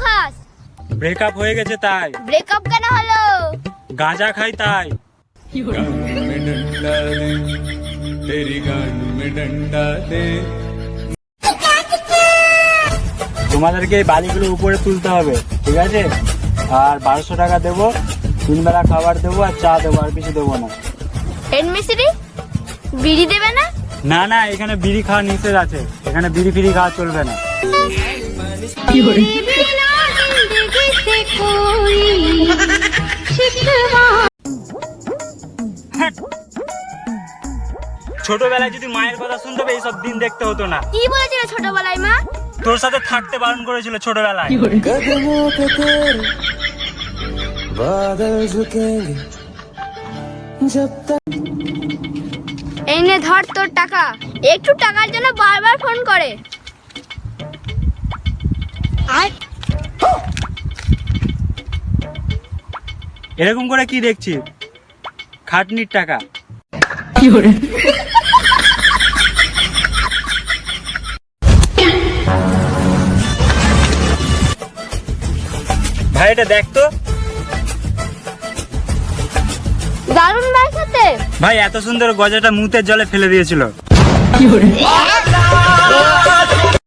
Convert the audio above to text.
খাস? ব্রেকআপ হয়ে গেছে তাই। ব্রেকআপ কেন হলো? গাঁজা খাই তাই। তোমাদেরকে এই বালিগুলো উপরে তুলতে হবে, ঠিক আছে? আর 1200 টাকা দেবো, 3 বেলা খাবার দেবো আর চা দেবো, আর কিছু দেবো না। হেড মিস্ত্রি বিড়ি দেবে না? না না, এখানে বিড়ি খাওয়া নিষেধ আছে, এখানে বিড়ি ফিড়ি খাওয়া চলবে না। ছোটবেলায় যদি মায়ের কথা শুনতে হবে এইসব দিন দেখতে হতো না। কি বলেছিল ছোটবেলায় মা? তোর সাথে থাকতে বারণ করেছিল ছোটবেলায়। এই নে ধর তোর টাকা। একটু টাকার জন্য বারবার ফোন করে। এরকম করে কি দেখছি? খাটনির টাকা। ভাই এটা দেখ তো। দারুণ ভাই সাথে। ভাই এত সুন্দর গজাটা মুতের জলে ফেলে দিয়েছিল।